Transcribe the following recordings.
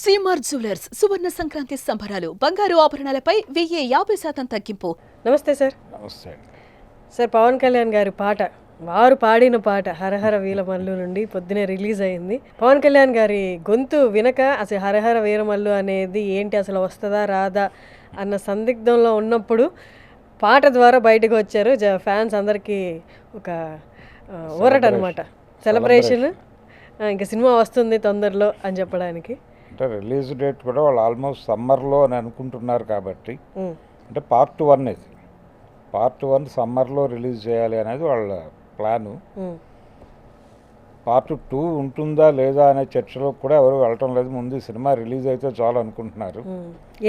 CMR jewellers సువర్ణ సంక్రాంతి సంబరాలు బంగారు ఆభరణాలపై 50% తగ్గింపు. నమస్తే సార్. నమస్తే సార్, పవన్ కళ్యాణ్ గారి పాట, వారు పాడిన పాట హరహర వీరమల్లు నుండి పొద్దునే రిలీజ్ అయింది. పవన్ కళ్యాణ్ గారి గొంతు వినక అసలు హరహర వీరమల్లు అనేది ఏంటి, అసలు వస్తుందా రాదా అన్న సందిగ్ధంలో ఉన్నప్పుడు పాట ద్వారా బయటకు వచ్చారు. ఫ్యాన్స్ అందరికీ ఒక ఊరట అనమాట, సెలబ్రేషన్. ఇంకా సినిమా వస్తుంది తొందరలో అని చెప్పడానికి. అంటే రిలీజ్ డేట్ కూడా వాళ్ళు ఆల్మోస్ట్ సమ్మర్లో అని అనుకుంటున్నారు కాబట్టి, అంటే పార్ట్ 1 ఇది, పార్ట్ 1 సమ్మర్లో రిలీజ్ చేయాలి అనేది వాళ్ళ ప్లాను. పార్ట్ 2 ఉంటుందా లేదా అనే చర్చలో కూడా ఎవరు వెళ్ళటం లేదు. ముందు సినిమా రిలీజ్ అయితే చాలు అనుకుంటున్నారు.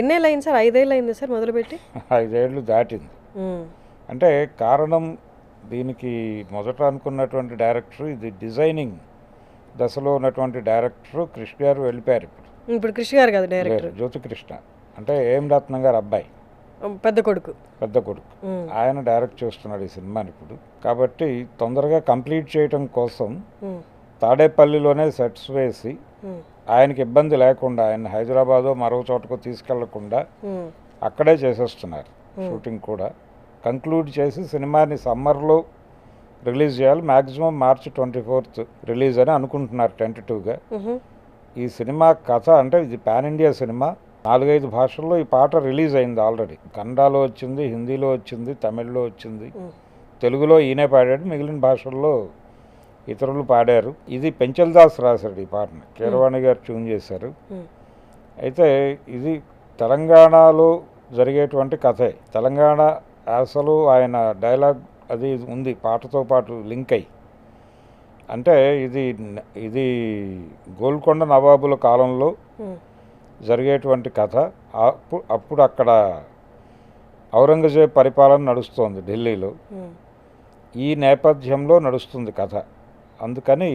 ఎన్నేళ్ళు అయింది సార్? 5 ఏళ్ళు అయింది సార్ మొదలుపెట్టి? 5 ఏళ్ళు దాటింది. అంటే కారణం దీనికి మొదట అనుకున్నటువంటి డైరెక్టర్, ఇది డిజైనింగ్ దశలో ఉన్నటువంటి డైరెక్టర్ కృష్ణ గారు వెళ్ళిపోయారు. ఇప్పుడు కృష్ణ గారు కాదు డైరెక్టర్, జ్యోతికృష్ణ, అంటే ఏం రత్నం గారు అబ్బాయి, పెద్ద కొడుకు ఆయన డైరెక్ట్ చేస్తున్నాడు ఈ సినిమాని ఇప్పుడు. కాబట్టి తొందరగా కంప్లీట్ చేయటం కోసం తాడేపల్లిలోనే సెట్స్ వేసి ఆయనకి ఇబ్బంది లేకుండా, ఆయన హైదరాబాదో మరో చోటకో తీసుకెళ్లకుండా అక్కడే చేసేస్తున్నారు షూటింగ్ కూడా. కంక్లూడ్ చేసి సినిమాని సమ్మర్లో రిలీజ్ చేయాలి. మ్యాక్సిమం మార్చి 24th రిలీజ్ అని అనుకుంటున్నారు టెంటటివ్గా. ఈ సినిమా కథ అంటే ఇది పాన్ ఇండియా సినిమా. 4-5 భాషల్లో ఈ పాట రిలీజ్ అయింది ఆల్రెడీ. కన్నడలో వచ్చింది, హిందీలో వచ్చింది, తమిళ్లో వచ్చింది, తెలుగులో ఈయనే పాడాడు, మిగిలిన భాషల్లో ఇతరులు పాడారు. ఇది పెంచల్ దాస్ రాశాడు ఈ పాటని, కీరవాణి గారు ట్యూన్ చేశారు. అయితే ఇది తెలంగాణలో జరిగేటువంటి కథే. తెలంగాణ అసలు ఆయన డైలాగ్ అది ఉంది పాటతో పాటు లింక్ అయ్యి. అంటే ఇది గోల్కొండ నవాబుల కాలంలో జరిగేటువంటి కథ. అప్పుడు అక్కడ ఔరంగజేబ్ పరిపాలన నడుస్తోంది ఢిల్లీలో. ఈ నేపథ్యంలో నడుస్తుంది కథ. అందుకని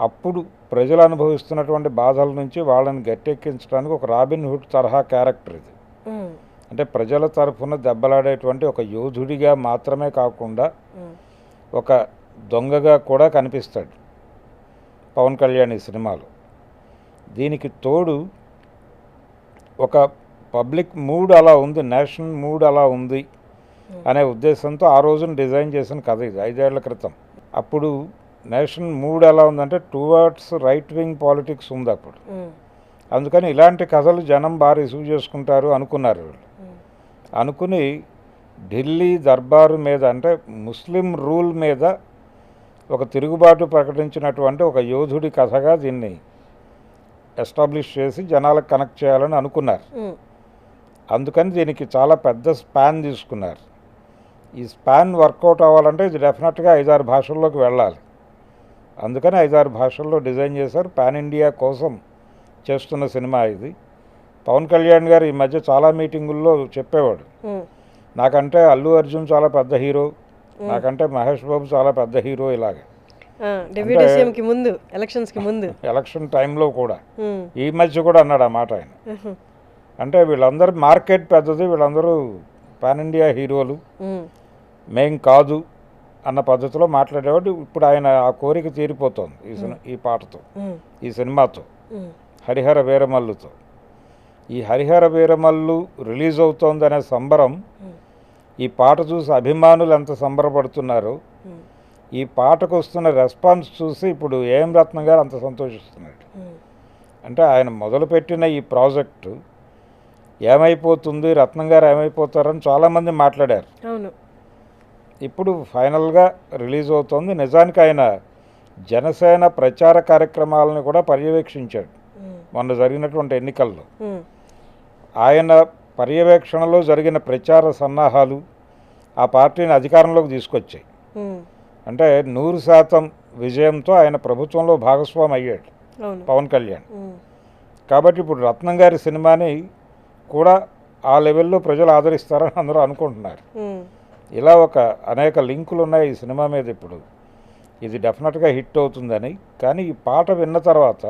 అప్పుడు ప్రజలు అనుభవిస్తున్నటువంటి బాధల నుంచి వాళ్ళని గట్టెక్కించడానికి ఒక రాబిన్ హుడ్ తరహా క్యారెక్టర్ ఇది. అంటే ప్రజల తరఫున దెబ్బలాడేటువంటి ఒక యోధుడిగా మాత్రమే కాకుండా ఒక దొంగగా కూడా కనిపిస్తాడు పవన్ కళ్యాణ్ ఈ సినిమాలో. దీనికి తోడు ఒక పబ్లిక్ మూడ్ అలా ఉంది, నేషనల్ మూడ్ అలా ఉంది అనే ఉద్దేశంతో ఆ రోజున డిజైన్ చేసిన కథ ఇది, 5 ఏళ్ల క్రితం. అప్పుడు నేషనల్ మూడ్ ఎలా ఉందంటే టువర్డ్స్ రైట్ వింగ్ పాలిటిక్స్ ఉంది అప్పుడు. అందుకని ఇలాంటి కథలు జనం బాగా రిసీవ్ చేసుకుంటారు అనుకున్నారు వీళ్ళు. అనుకుని ఢిల్లీ దర్బారు మీద, అంటే ముస్లిం రూల్ మీద ఒక తిరుగుబాటు ప్రకటించినటువంటి ఒక యోధుడి కథగా దీన్ని ఎస్టాబ్లిష్ చేసి జనాలకు కనెక్ట్ చేయాలని అనుకున్నారు. అందుకని దీనికి చాలా పెద్ద స్పాన్ తీసుకున్నారు. ఈ స్పాన్ వర్కౌట్ అవ్వాలంటే ఇది డెఫినెట్గా 5-6 భాషల్లోకి వెళ్ళాలి. అందుకని 5-6 భాషల్లో డిజైన్ చేశారు. పాన్ ఇండియా కోసం చేస్తున్న సినిమా ఇది. పవన్ కళ్యాణ్ గారు ఈ మధ్య చాలా మీటింగుల్లో చెప్పేవాడు, నాకంటే అల్లు అర్జున్ చాలా పెద్ద హీరో, నాకంటే మహేష్ బాబు చాలా పెద్ద హీరో. ఇలాగే ఎలక్షన్ టైంలో కూడా ఈ మధ్య కూడా అన్నాడు ఆ మాట ఆయన. అంటే వీళ్ళందరూ మార్కెట్ పెద్దది, వీళ్ళందరూ పాన్ ఇండియా హీరోలు, మేం కాదు అన్న పద్ధతిలో మాట్లాడేవాడు. ఇప్పుడు ఆయన ఆ కోరిక తీరిపోతుంది ఈ పాటతో, ఈ సినిమాతో, హరిహర వీరమల్లుతో. ఈ హరిహర వీరమల్లు రిలీజ్ అవుతోందనే సంబరం, ఈ పాట చూసి అభిమానులు ఎంత సంబరపడుతున్నారో, ఈ పాటకు వస్తున్న రెస్పాన్స్ చూసి ఇప్పుడు ఏఎం రత్నం గారు అంత సంతోషిస్తున్నాడు. అంటే ఆయన మొదలుపెట్టిన ఈ ప్రాజెక్టు ఏమైపోతుంది, రత్నం గారు ఏమైపోతారని చాలామంది మాట్లాడారు. ఇప్పుడు ఫైనల్గా రిలీజ్ అవుతోంది. నిజానికి ఆయన జనసేన ప్రచార కార్యక్రమాలను కూడా పర్యవేక్షించాడు మొన్న జరిగినటువంటి ఎన్నికల్లో. ఆయన పర్యవేక్షణలో జరిగిన ప్రచార సన్నాహాలు ఆ పార్టీని అధికారంలోకి తీసుకొచ్చాయి. అంటే 100% విజయంతో ఆయన ప్రభుత్వంలో భాగస్వామి అయ్యాడు పవన్ కళ్యాణ్. కాబట్టి ఇప్పుడు రత్నం గారి సినిమాని కూడా ఆ లెవెల్లో ప్రజలు ఆదరిస్తారని అందరూ అనుకుంటున్నారు. ఇలా అనేక లింకులు ఉన్నాయి ఈ సినిమా మీద. ఇప్పుడు ఇది డెఫినెట్గా హిట్ అవుతుందని. కానీ ఈ పాట విన్న తర్వాత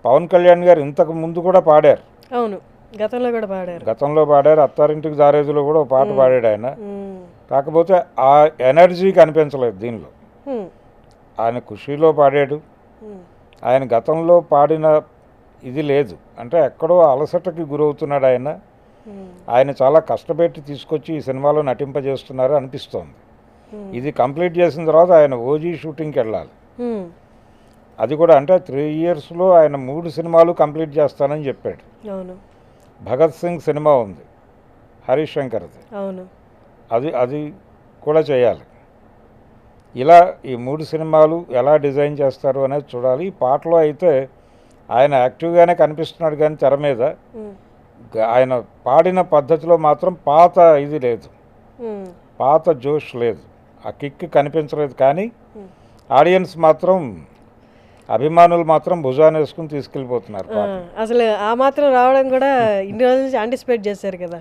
పవన్ కళ్యాణ్ గారు ఇంతకు ముందు కూడా పాడారు. గతంలో పాడారు. అత్తారింటికి దారేదిలో కూడా ఒక పాట పాడాడు ఆయన. కాకపోతే ఆ ఎనర్జీ కనిపించలేదు దీనిలో. ఆయన ఖుషీలో పాడాడు. ఆయన గతంలో పాడిన ఇది లేదు. అంటే ఎక్కడో అలసటకి గురవుతున్నాడు ఆయన. ఆయన చాలా కష్టపెట్టి తీసుకొచ్చి ఈ సినిమాలో నటింపజేస్తున్నారు అనిపిస్తోంది. ఇది కంప్లీట్ చేసిన తర్వాత ఆయన ఓజీ షూటింగ్కి వెళ్ళాలి. అది కూడా అంటే 3 yearsలో ఆయన 3 సినిమాలు కంప్లీట్ చేస్తానని చెప్పాడు. అవును, భగత్ సింగ్ సినిమా ఉంది హరీష్ శంకర్ది, అవును, అది కూడా చేయాలి. ఇలా ఈ 3 సినిమాలు ఎలా డిజైన్ చేస్తారు అనేది చూడాలి. ఈ పాటలో అయితే ఆయన యాక్టివ్గానే కనిపిస్తున్నాడు, కానీ తెర మీద ఆయన పాడిన పద్ధతిలో మాత్రం పాత ఇది లేదు, పాత జోష్ లేదు, ఆ కిక్ కనిపించలేదు. కానీ ఆడియన్స్ మాత్రం, అభిమానులు మాత్రం భుజాన్ని వేసుకుని తీసుకెళ్ళిపోతున్నారు. అసలు ఆ మాత్రం రావడం కూడా ఇన్ని రోజుల నుంచి యాంటిసిపేట్ చేశారు కదా.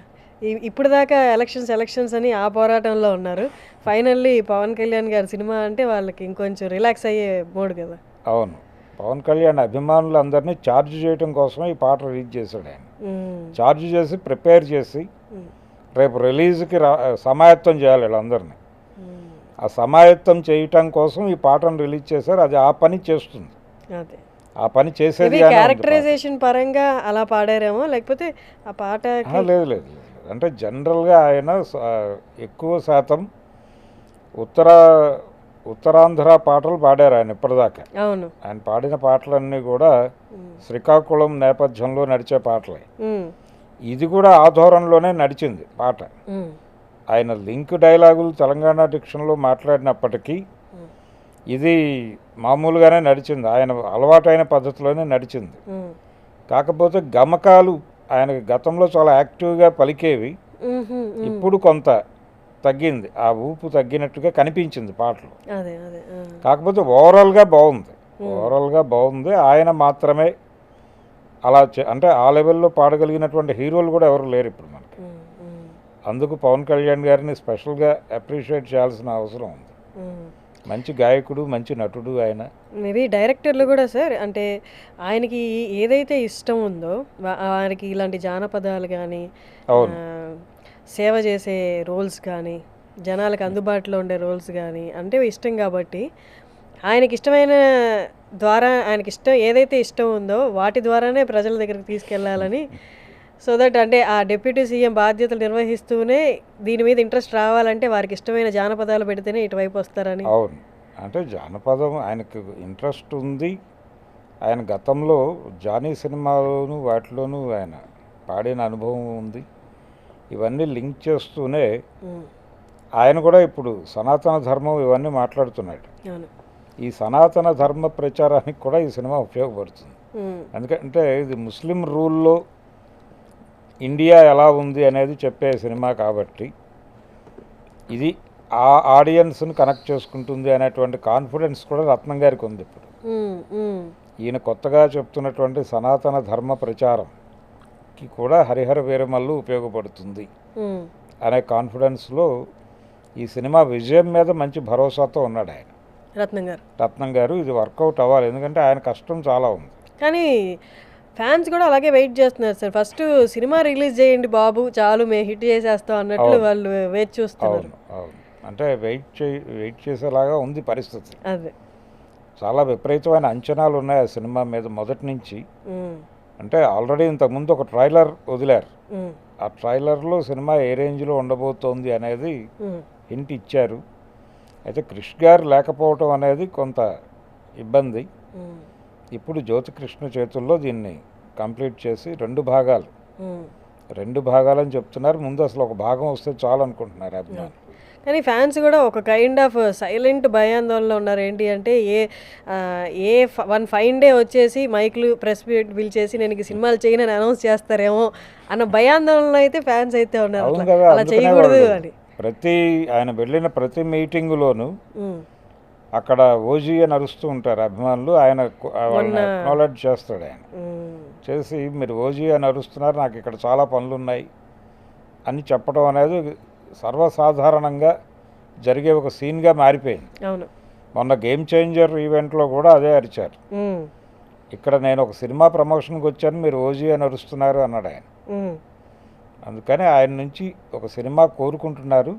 ఇప్పుడు దాకా ఎలక్షన్స్ అని ఆ పోరాటంలో ఉన్నారు. ఫైనల్లీ పవన్ కళ్యాణ్ గారి సినిమా అంటే వాళ్ళకి ఇంకొంచెం రిలాక్స్ అయ్యే మూడ్ కదా. అవును, పవన్ కళ్యాణ్ అభిమానులందరినీ ఛార్జ్ చేయడం కోసమే ఈ పాట రిలీజ్ చేశాడు ఆయన. ఛార్జ్ చేసి ప్రిపేర్ చేసి రేపు రిలీజ్కి సమాయత్తం చేయాలి వీళ్ళందరినీ. ఆ సమాయత్తం చేయటం కోసం ఈ పాటను రిలీజ్ చేశారు. అది ఆ పని చేస్తుంది, ఆ పని చేసేది. క్యారెక్టరైజేషన్ పరంగా అలా పాడారేమో, లేకపోతే ఆ పాట లేదు. అంటే జనరల్గా ఆయన ఎక్కువ శాతం ఉత్తరాంధ్ర పాటలు పాడారు ఆయన ఇప్పటిదాకా. అవును, ఆయన పాడిన పాటలన్నీ కూడా శ్రీకాకుళం నేపథ్యంలో నడిచే పాటలే. ఇది కూడా ఆ ధోరణిలోనే నడిచింది పాట. ఆయన లింక్ డైలాగులు తెలంగాణ డిక్షన్లో మాట్లాడినప్పటికీ ఇది మామూలుగానే నడిచింది, ఆయన అలవాటైన పద్ధతిలోనే నడిచింది. కాకపోతే గమకాలు ఆయనకి గతంలో చాలా యాక్టివ్గా పలికేవి, ఇప్పుడు కొంత తగ్గింది, ఆ ఊపు తగ్గినట్టుగా కనిపించింది పాటలు. కాకపోతే ఓవరాల్గా బాగుంది. ఆయన మాత్రమే అలా అంటే ఆ లెవెల్లో పాడగలిగినటువంటి హీరోలు కూడా ఎవరు లేరు ఇప్పుడు మనకి. అందుకు పవన్ కళ్యాణ్ గారిని స్పెషల్గా అప్రిషియేట్ చేయాల్సిన అవసరం ఉంది. మంచి గాయకుడు, మంచి నటుడు ఆయన. మేబీ డైరెక్టర్లు కూడా సార్, అంటే ఆయనకి ఏదైతే ఇష్టం ఉందో ఆయనకి ఇలాంటి జానపదాలు కానీ, సేవ చేసే రోల్స్ కానీ, జనాలకు అందుబాటులో ఉండే రోల్స్ కానీ అంటే ఇష్టం. కాబట్టి ఆయనకి ఇష్టమైన ద్వారా ఏదైతే ఇష్టం ఉందో వాటి ద్వారానే ప్రజల దగ్గరికి తీసుకెళ్లాలని, సో దట్ అంటే ఆ డిప్యూటీ సీఎం బాధ్యతలు నిర్వహిస్తూనే దీని మీద ఇంట్రెస్ట్ రావాలంటే వారికి ఇష్టమైన జానపదాలు పెడితేనే ఇటువైపు వస్తారని. అవును, అంటే జానపదం ఆయనకు ఇంట్రెస్ట్ ఉంది. ఆయన గతంలో జానీ సినిమాలోను వాటిలోనూ ఆయన పాడిన అనుభవం ఉంది. ఇవన్నీ లింక్ చేస్తూనే ఆయన కూడా ఇప్పుడు సనాతన ధర్మం ఇవన్నీ మాట్లాడుతున్నాడు. ఈ సనాతన ధర్మ ప్రచారానికి కూడా ఈ సినిమా ఉపయోగపడుతుంది. ఎందుకంటే ఇది ముస్లిం రూల్లో ఇండియా ఎలా ఉంది అనేది చెప్పే సినిమా కాబట్టి ఇది ఆ ఆడియన్స్ని కనెక్ట్ చేసుకుంటుంది అనేటువంటి కాన్ఫిడెన్స్ కూడా రత్నం గారికి ఉంది. ఇప్పుడు ఈయన కొత్తగా చెప్తున్నటువంటి సనాతన ధర్మ ప్రచారంకి కూడా హరిహర వీరమల్లు ఉపయోగపడుతుంది అనే కాన్ఫిడెన్స్లో ఈ సినిమా విజయం మీద మంచి భరోసాతో ఉన్నాడు ఆయన, రత్నం గారు. ఇది వర్కౌట్ అవ్వాలి, ఎందుకంటే ఆయన కష్టం చాలా ఉంది. కానీ ఫ్యాన్స్ కూడా అలాగే వెయిట్ చేస్తున్నారు సార్. ఫస్ట్ సినిమా రిలీజ్ చేయండి బాబు, చాలు మేము హిట్ చేసేస్తాం అన్నట్లు వాళ్ళు వెయిట్ చూస్తున్నారు. అవును, అంటే వెయిట్ చేసేలాగా ఉంది పరిస్థితి. అదే చాలా విపరీతమైన అంచనాలు ఉన్నాయి ఆ సినిమా మీద మొదటి నుంచి. అంటే ఆల్రెడీ ఇంతకుముందు ఒక ట్రైలర్ వదిలారు. ఆ ట్రైలర్లో సినిమా ఏ రేంజ్లో ఉండబోతోంది అనేది హింట్ ఇచ్చారు. అయితే క్రిష్ గారు లేకపోవటం అనేది కొంత ఇబ్బంది. ఇప్పుడు జ్యోతికృష్ణ చేతుల్లో దీన్ని కంప్లీట్ చేసి 2 భాగాలని చెప్తున్నారు. ముందు అసలు ఒక భాగం వస్తే చాలు అనుకుంటున్నారు అభిమానులు. కానీ ఫ్యాన్స్ కూడా ఒక కైండ్ ఆఫ్ సైలెంట్ భయాందోళనలో ఉన్నారు. ఏంటి అంటే ఏ వన్ ఫైన్ డే వచ్చేసి మైక్లు ప్రెస్ మీట్ పిలిచేసి నేను సినిమాలు చేయనని అనౌన్స్ చేస్తారేమో అన్న భయాందోళనలో అయితే ఫ్యాన్స్ అయితే ఉన్నారు. అలా చేయకూడదు అని ఆయన వెళ్ళిన ప్రతి మీటింగులోనూ అక్కడ ఓజీ అని అరుస్తూ ఉంటారు అభిమానులు. ఆయన వాళ్ళని అక్నాలెడ్జ్ చేస్తాడు. ఆయన చేసి మీరు ఓజీ అని అరుస్తున్నారు, నాకు ఇక్కడ చాలా పనులు ఉన్నాయి అని చెప్పడం అనేది సర్వసాధారణంగా జరిగే ఒక సీన్గా మారిపోయింది. మొన్న గేమ్ చేంజర్ ఈవెంట్లో కూడా అదే అరిచారు. ఇక్కడ నేను ఒక సినిమా ప్రమోషన్కి వచ్చాను, మీరు ఓజీ అని అరుస్తున్నారు అన్నాడు ఆయన. అందుకని ఆయన నుంచి ఒక సినిమా కోరుకుంటున్నారు.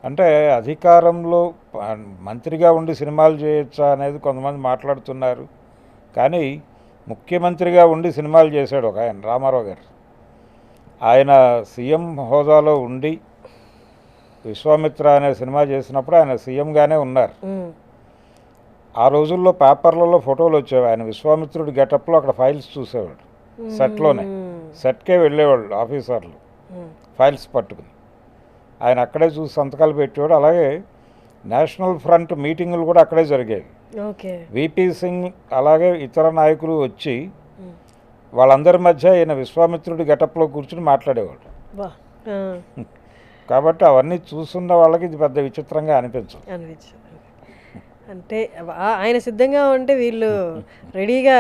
అంటే అధికారంలో మంత్రిగా ఉండి సినిమాలు చేయొచ్చా అనేది కొంతమంది మాట్లాడుతున్నారు. కానీ ముఖ్యమంత్రిగా ఉండి సినిమాలు చేశాడు ఒక ఆయన, రామారావు గారు. ఆయన సీఎం హోదాలో ఉండి విశ్వామిత్ర అనే సినిమా చేసినప్పుడు ఆయన సీఎంగానే ఉన్నారు. ఆ రోజుల్లో పేపర్లలో ఫోటోలు వచ్చేవి. ఆయన విశ్వామిత్రుడి గెటప్లో అక్కడ ఫైల్స్ చూసేవాడు. సెట్లోనే, సెట్కే వెళ్ళేవాళ్ళు ఆఫీసర్లు ఫైల్స్ పట్టుకుని. ఆయన అక్కడే చూసి సంతకాలు పెట్టేవాడు. అలాగే నేషనల్ ఫ్రంట్ మీటింగులు కూడా అక్కడే జరిగేవి. విపి సింగ్ అలాగే ఇతర నాయకులు వచ్చి వాళ్ళందరి మధ్య ఈయన విశ్వామిత్రుడి గెటప్లో కూర్చుని మాట్లాడేవాడు. కాబట్టి అవన్నీ చూస్తున్న వాళ్ళకి ఇది పెద్ద విచిత్రంగా అనిపించదు. అంటే ఆయన సిద్ధంగా ఉంటే వీళ్ళు రెడీగా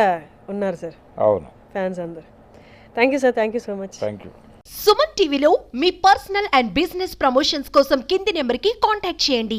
ఉన్నారు సార్. అవును, ఫ్యాన్స్ అందరు. Thank you sir, thank you so much. Thank you. Suman టీవీలో మీ పర్సనల్ అండ్ బిజినెస్ ప్రమోషన్స్ కోసం కింది నెంబర్కి కాంటాక్ట్ చేయండి.